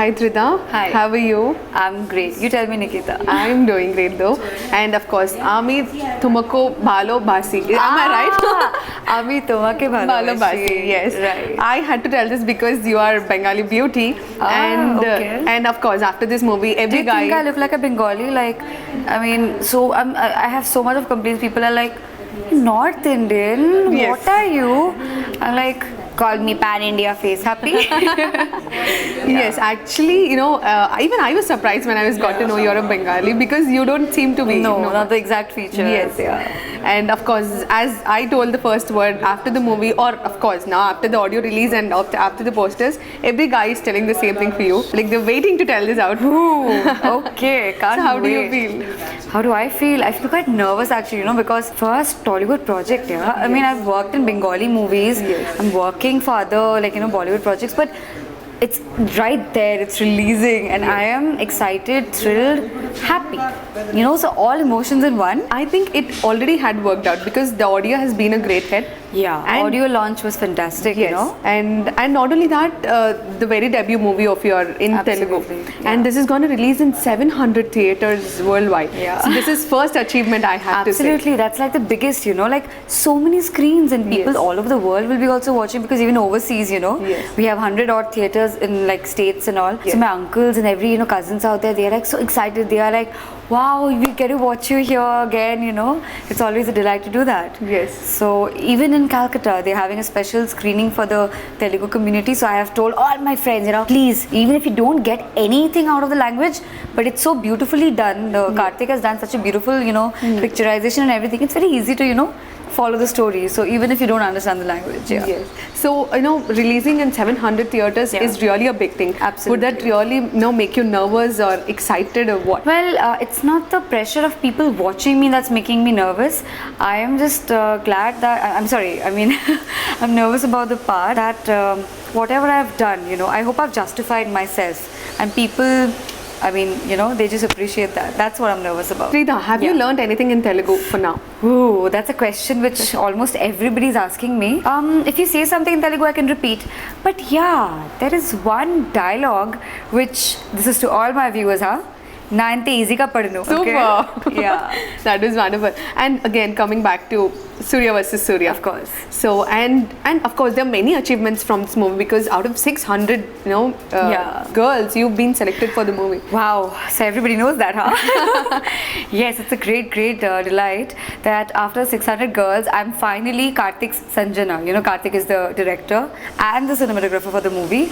Hi Tridha. Hi. How are you? I'm great. You tell me, Nikita. I'm doing great though. And of course, Ami Tumako Balo Basi. Am I right? Ami Tomake Balo Basi. Yes. Right. I had to tell this because you are Bengali beauty. Okay. And of course, after this movie, Do every you guy. think I look like a Bengali? Like, I mean, so I have so much of complaints. People are like, North Indian? Yes. What are you? I'm like, call me Pan India face. Happy? Yes, actually, even I was surprised when I got to know you're a Bengali because you don't seem to be. No, not the exact features. Yes. Yeah. And of course, as I told the first word after the movie, or of course now after the audio release and after the posters, every guy is telling the same thing for you. Like they're waiting to tell this out. Ooh, okay, can't So how do you wait. feel? How do I feel? I feel quite nervous actually, because first Tollywood project, yeah. I mean, I've worked in Bengali movies. Yes. I'm working for other Bollywood projects, but it's right there, it's releasing, and I am excited, thrilled, happy. So all emotions in one. I think it already had worked out because the audio has been a great hit. Yeah, And- audio launch was fantastic, Yes, and not only that, the very debut movie of your in Telugu, Absolutely, yeah. and this is going to release in 700 theaters worldwide. Yeah. So this is first achievement I have to say. Absolutely, that's like the biggest, like so many screens and people Yes. all over the world will be also watching because even overseas, Yes. we have 100 odd theaters in like states and all. Yes. So my uncles and every, cousins out there, they are like so excited. They are like, wow, we get to watch you here again, It's always a delight to do that. Yes. So even in Calcutta, they're having a special screening for the Telugu community. So I have told all my friends, please, even if you don't get anything out of the language, but it's so beautifully done. The Karthik has done such a beautiful, picturization and everything. It's very easy to, follow the story. So even if you don't understand the language, yeah. Yes. So, releasing in 700 theaters Yeah. is really a big thing. Absolutely. Would that really, make you nervous or excited or what? Well, it's not the pressure of people watching me that's making me nervous. I am just glad that I'm sorry. I mean, I'm nervous about the part that whatever I've done, I hope I've justified myself, and people, I mean, they just appreciate that. That's what I'm nervous about. Tridha, have you Yeah. learned anything in Telugu for now? Ooh, that's a question which almost everybody is asking me. If you say something in Telugu, I can repeat. But yeah, there is one dialogue which, this is to all my viewers, huh? Na ante easy ka padnu. Super. Yeah. That was wonderful. And again, coming back to Surya versus Surya. Of course. So, and of course, there are many achievements from this movie because out of 600, Yeah. girls, you've been selected for the movie. Wow, so everybody knows that, huh? Yes, it's a great delight that after 600 girls, I'm finally Karthik's Sanjana. Karthik is the director and the cinematographer for the movie.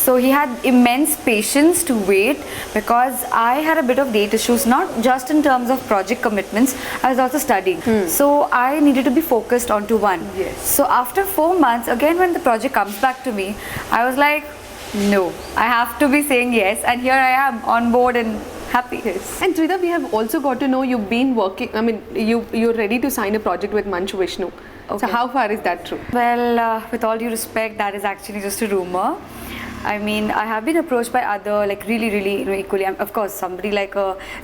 So he had immense patience to wait because I had a bit of date issues, not just in terms of project commitments, I was also studying. So I needed to be focused onto one. Yes. So after 4 months, again when the project comes back to me, I was like, no, I have to be saying yes, and here I am on board and happy. Yes. And Tridha, we have also got to know you've been working, you're ready to sign a project with Manchu Vishnu. So Okay. how far is that true? Well, with all due respect, that is actually just a rumor. I mean, I have been approached by other, like really, equally. Of course, somebody like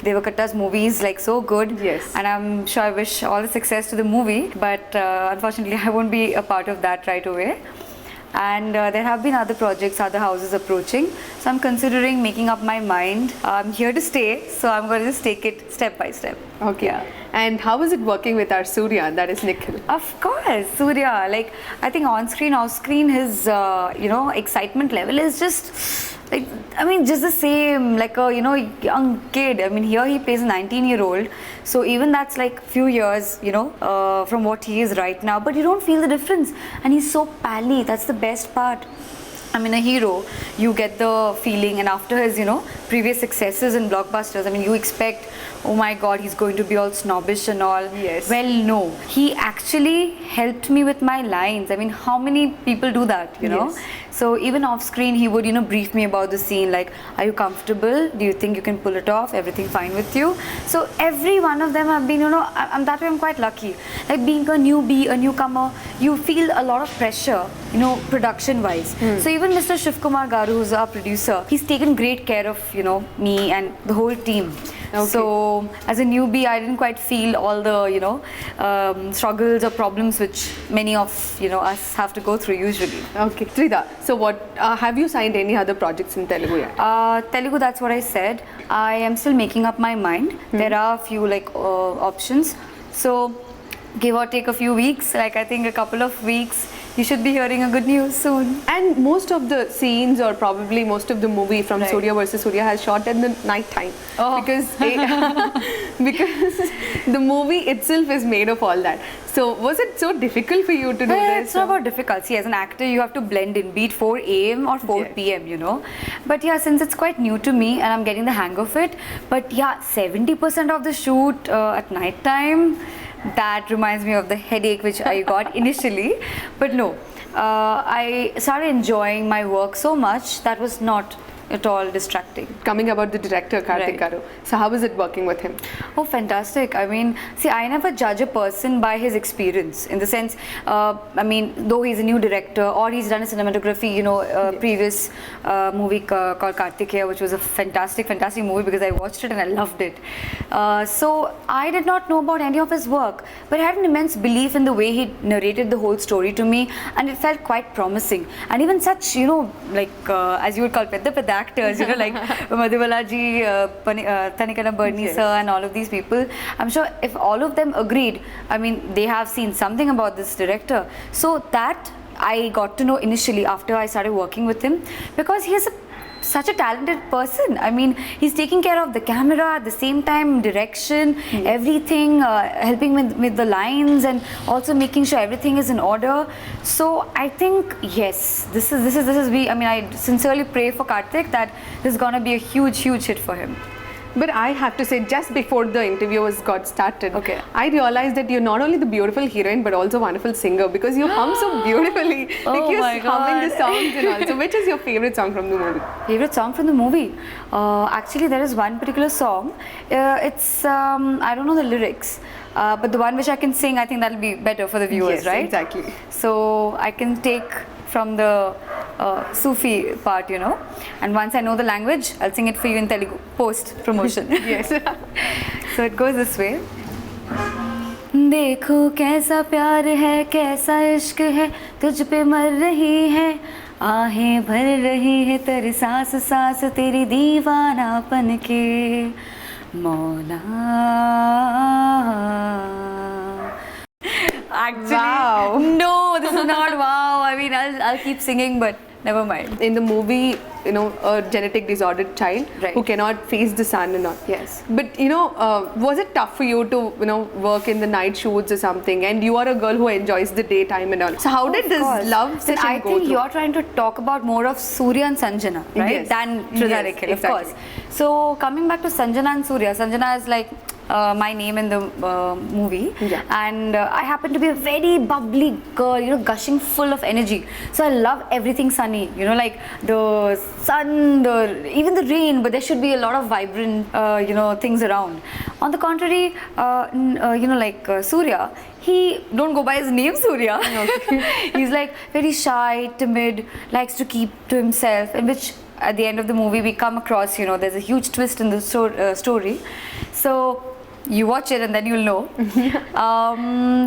Devakatta's movies, like so good. Yes. And I'm sure I wish all the success to the movie, but unfortunately, I won't be a part of that right away. And there have been other projects, other houses approaching. So I'm considering making up my mind. I'm here to stay, so I'm going to just take it step by step. Okay. Yeah. And how is it working with our Surya, that is Nikhil? Of course, Surya. Like, I think on screen, off screen, his excitement level is just like, I mean, just the same, like a young kid. I mean, here he plays a 19-year-old, so even that's like few years, from what he is right now. But you don't feel the difference, and he's so pally. That's the best part. I mean, a hero, you get the feeling, and after his, previous successes in blockbusters, I mean, you expect, oh my God, he's going to be all snobbish and all. Yes. Well, no. He actually helped me with my lines. I mean, how many people do that, know? Yes. So even off screen, he would, brief me about the scene, like, are you comfortable? Do you think you can pull it off? Everything fine with you? So every one of them have been, I'm that way I'm quite lucky. Like being a newbie, a newcomer, you feel a lot of pressure, production-wise. So even Mr. Shiv Kumar Garu, who's our producer, he's taken great care of, me and the whole team. Okay. So as a newbie, I didn't quite feel all the struggles or problems which many of us have to go through usually. Okay. Tridha, so what have you signed any other projects in Telugu yet? Telugu, that's what I said. I am still making up my mind. There are a few options. So give or take a few weeks, I think a couple of weeks, you should be hearing a good news soon. And most of the scenes, or probably most of the movie from Right. Surya versus Surya, has shot in the night time. Oh. Because because the movie itself is made of all that. So was it so difficult for you to do this? It's not about difficulty. As an actor, you have to blend in, be it 4 a.m. or 4 Yes. p.m. But yeah, since it's quite new to me and I'm getting the hang of it, but yeah, 70% of the shoot at night time, that reminds me of the headache which I got initially. But no, I started enjoying my work so much that was not at all distracting. Coming about the director, Karthik Right. Garu. So how is it working with him? Oh, fantastic. I mean, see, I never judge a person by his experience, in the sense, though he's a new director or he's done a cinematography, previous movie called Kartikeya, which was a fantastic movie because I watched it and I loved it. So I did not know about any of his work, but I had an immense belief in the way he narrated the whole story to me, and it felt quite promising. And even such, as you would call Pedda actors, like Madhubala ji, Tanikana Bernie Yes. sir, and all of these people, I'm sure if all of them agreed, I mean, they have seen something about this director. So that I got to know initially after I started working with him, because he is such a talented person. I mean, he's taking care of the camera at the same time, direction, everything, helping with the lines, and also making sure everything is in order. So I think yes, this is I sincerely pray for Karthik that this is gonna be a huge hit for him. But I have to say, just before the interview got started, Okay. I realized that you're not only the beautiful heroine but also a wonderful singer, because you hum so beautifully. Oh you're my humming the God. songs and all. So which is your favorite song from the movie? Favorite song from the movie? Actually, there is one particular song. It's I don't know the lyrics, but the one which I can sing, I think that'll be better for the viewers, Yes, right? exactly. So I can take from the Sufi part, and once I know the language, I'll sing it for you in Telugu post promotion. Yes. So it goes this way. देखो कैसा प्यार है, कैसा इश्क है, तुझ पे मर रही है, आहें भर रही है तेरी सांस सांस, तेरी दीवानापन के मौला. Actually, Wow. no, this is not wow. I mean, I'll keep singing, but never mind. In the movie, a genetic disordered child Right. who cannot face the sun and all. Yes. But was it tough for you to work in the night shoots or something? And you are a girl who enjoys the daytime and all. So how did this love Then session I go think through? you're trying to talk about more of Surya and Sanjana, right? Yes. Than Tridha Yes, Nikhil, of exactly. course. So coming back to Sanjana and Surya, Sanjana is like my name in the movie, Yeah. and I happen to be a very bubbly girl, gushing full of energy. So I love everything sunny, like the sun, even the rain, but there should be a lot of vibrant, things around. On the contrary, Surya, he don't go by his name Surya. He's like very shy, timid, likes to keep to himself, in which at the end of the movie we come across, there's a huge twist in the story. So you watch it and then you'll know.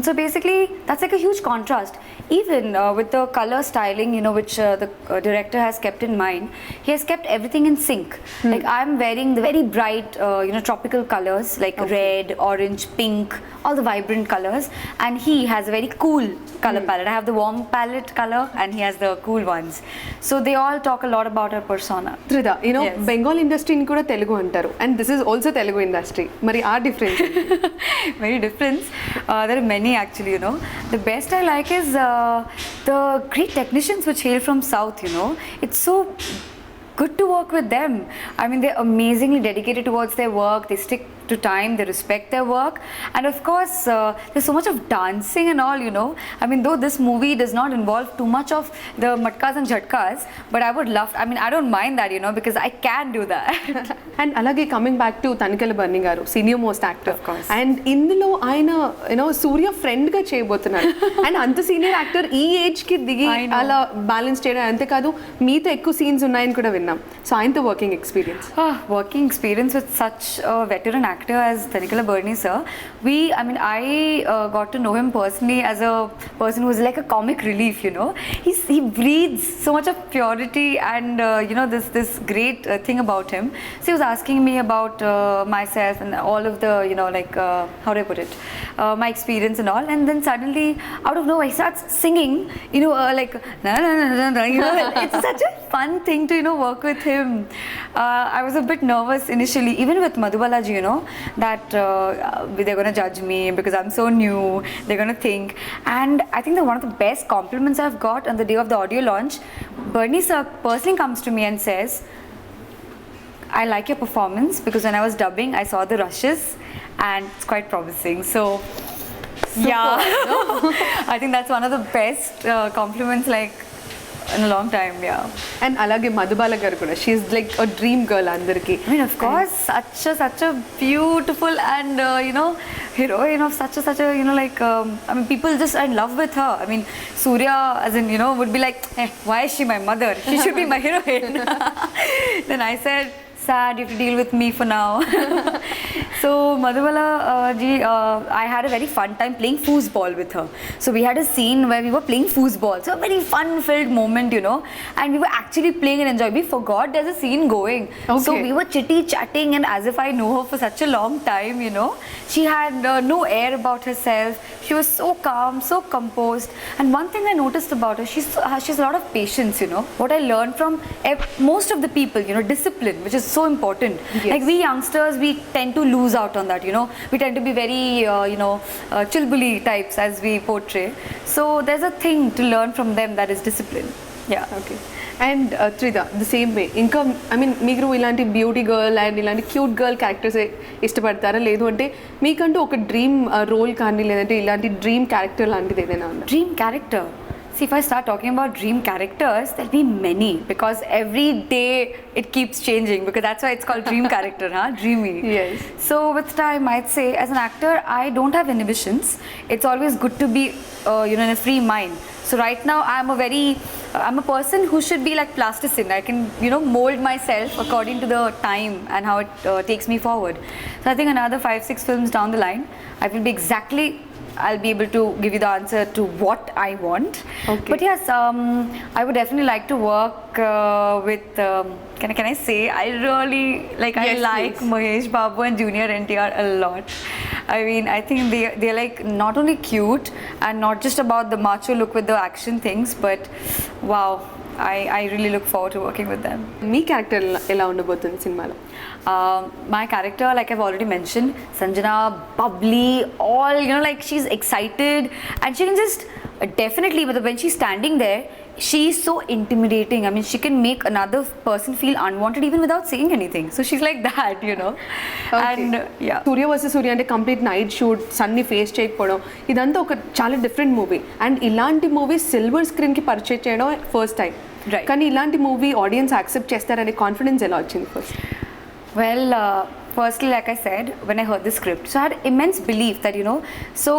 So basically that's like a huge contrast. Even with the color styling, which the director has kept in mind, he has kept everything in sync. Like I'm wearing the very bright, tropical colors like red, orange, pink, all the vibrant colors, and he has a very cool color palette. I have the warm palette color and he has the cool ones. So they all talk a lot about our persona. Tridha, Yes. Bengal industry ni kuda Telugu antaru, and this is also Telugu industry. Mari our difference. Very different. There are many actually, The best I like is the great technicians which hail from South, It's so good to work with them. I mean, they're amazingly dedicated towards their work. They stick to time, they respect their work, and of course there's so much of dancing and all, you know. I mean, though this movie does not involve too much of the matkas and jhatkas, but I would love, I mean, I don't mind that, you know, because I can do that. And alage coming back to Tanikala Burning garu, senior most actor. Of course. And indulo ayana, you know, Surya friend ga cheyabothunaru. And anta senior actor ee age ki digi ala balance cheyadam ante kaadu meeto ekku scenes unnayani kuda vinnam. So ayantho working experience. Working experience with such a veteran actor as Tanikala Burning sir. I got to know him personally as a person who's like a comic relief, you know. He breathes so much of purity and you know, this great thing about him. So he was asking me about myself and all of the, you know, like how do I put it, my experience and all, and then suddenly out of nowhere he starts singing, you know, like na na na na na, you know. It's such a fun thing to, you know, work with him. I was a bit nervous initially, even with Madhubalaji, you know, that they're going to judge me because I'm so new, they're going to think. And I think that one of the best compliments I've got on the day of the audio launch, Bernie sir personally comes to me and says, I like your performance because when I was dubbing, I saw the rushes and it's quite promising. So yeah, I think that's one of the best compliments like in a long time, yeah. And alage Madhubala garu kuda, she's like a dream girl andarki. I mean, of course, such a beautiful and you know, heroine of such a you know, like I mean, people just are in love with her. I mean, Surya, as in, you know, would be like, why is she my mother? She should be my heroine. Then I said, sad, you have to deal with me for now. So Madhubala ji, I had a very fun time playing foosball with her. So we had a scene where we were playing foosball. So a very fun-filled moment, you know. And we were actually playing and enjoying. We forgot there's a scene going. Okay. So we were chitty-chatting, and as if I know her for such a long time, you know. She had no air about herself. She was so calm, so composed. And one thing I noticed about her, she has a lot of patience, you know. What I learned from most of the people, you know, discipline, which is so important. Yes. Like we youngsters, we tend to lose out on that, you know. We tend to be very, you know, chilbuli types as we portray. So there's a thing to learn from them, that is discipline. Yeah. Okay. And Tridha, the same way. Inka, I mean, meeku ilanti beauty girl and ilanti cute girl characters ఇష్టపడతారా లేదు అంటే మీకంటూ ఒక dream role కానీ లేదంటే ఇలాంటి dream character లాంటిది ఏదైనా ఉందా? Dream character. See, if I start talking about dream characters, there'll be many because every day it keeps changing, because that's why it's called dream character, huh? Dreamy. Yes. So with time, I'd say as an actor, I don't have inhibitions. It's always good to be, you know, in a free mind. So right now, I'm a person who should be like plasticine. I can, you know, mold myself according to the time and how it takes me forward. So I think another 5-6 films down the line, I will be exactly, I'll be able to give you the answer to what I want. Okay. But yes, I would definitely like to work with, can I say, I really, like, Yes, I like please. Mahesh Babu and Junior NTR a lot. I mean, I think they're like not only cute and not just about the macho look with the action things, but wow, I really look forward to working with them. Me character ఎలా ఉండబోతుంది సినిమాలో? My character, like I've already mentioned, Sanjana, bubbly, all, you know, like she's excited and she can just definitely, but when she's standing there, she's so intimidating. I mean, she can make another person feel unwanted even without saying anything. So she's like that, you know. Okay. And yeah. Surya versus Surya అంటే complete night shoot, సన్ని face చేయకపోవడం, ఇదంతా ఒక చాలా different movie. And ఇలాంటి movie silver స్క్రీన్కి purchase చేయడం first time. Right. కానీ ఇలాంటి మూవీ ఆడియన్స్ యాక్సెప్ట్ చేస్తారనే కాన్ఫిడెన్స్ ఎలా వచ్చింది first? Well, firstly, like I said, when I heard the script, so I had immense belief that, you know, so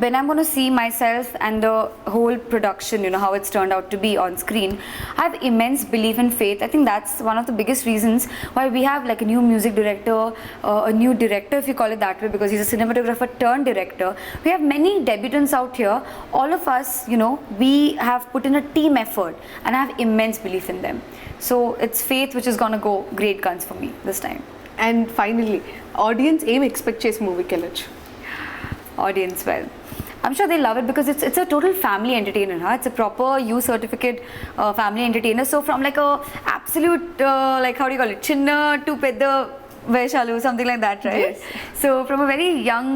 when I'm going to see myself and the whole production, you know, how it's turned out to be on screen, I have immense belief and faith. I think that's one of the biggest reasons why we have like a new music director, a new director, if you call it that way, because he's a cinematographer turned director. We have many debutants out here. All of us, you know, we have put in a team effort and I have immense belief in them. So it's faith which is going to go great guns for me this time. And finally audience ఏం expect చేసి మూవీకి వెళ్ళొచ్చు? Audience, well, I'm sure they love it because it's a total family entertainer, huh? It's a proper U certificate family entertainer. So from like a absolute like, how do you call it, chinna to pedda Vaishalu, something like that, right? Yes. So from a very young,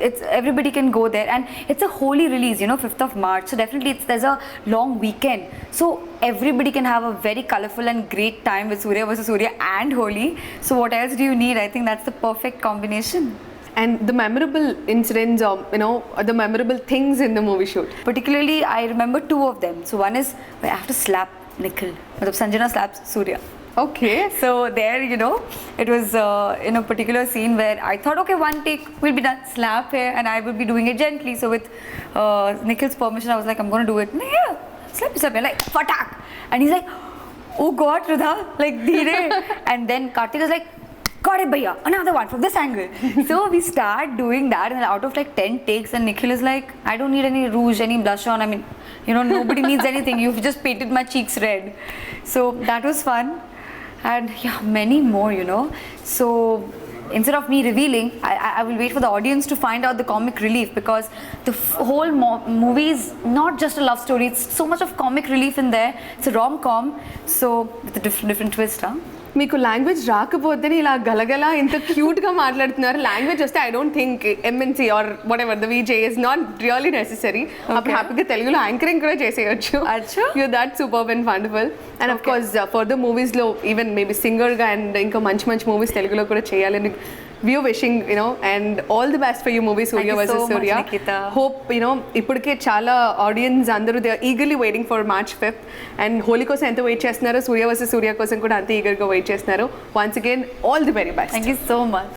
it's everybody can go there, and it's a holy release, 5th of March. So definitely there's a long weekend. So everybody can have a very colorful and great time with Surya versus Surya and Holi. So what else do you need? I think that's the perfect combination. And the memorable incidents or the memorable things in the movie shoot. Particularly, I remember two of them. So one is where I have to slap Nikhil. Sanjana slaps Surya. Okay. So there, it was in a particular scene where I thought, okay, one take will be done, slap here, and I will be doing it gently. So with Nikhil's permission, I was like, I'm going to do it. Yeah, slap, like, fatak. And he's like, oh God, Trodha, like, dheere. And then Karthik was like, got it, bhaiya, another one from this angle. So we start doing that, and out of like 10 takes, and Nikhil is like, I don't need any rouge, any blush on. I mean, nobody needs anything. You've just painted my cheeks red. So that was fun. And yeah, many more, So instead of me revealing, I will wait for the audience to find out the comic relief, because the whole movie is not just a love story. It's so much of comic relief in there. It's a rom-com, so with a different twist, huh? మీకు language రాకపోతేనే ఇలా గలగల ఇంత క్యూట్గా మాట్లాడుతున్నారు. Language వస్తే I don't think MNC or whatever the VJ is not really necessary. అప్పుడు హ్యాపీగా తెలుగులో యాంకరింగ్ కూడా చేసేయచ్చు. You that super and wonderful. And of course further మూవీస్లో ఈవెన్ మేబీ సింగర్గా అండ్ ఇంకా మంచి మంచి మూవీస్ తెలుగులో కూడా చేయాలని we're wishing and all the best for your movie Surya versus Surya. Hope ఇప్పటికే చాలా ఆడియన్స్ అందరూ they are eagerly waiting for March 5th and Holi కోసం ఎంత వెయిట్ చేస్తున్నారో Surya versus Surya కోసం కూడా అంతే ఈగర్గా వెయిట్ చేస్తున్నారు. Once again all the very best. Thank you so much.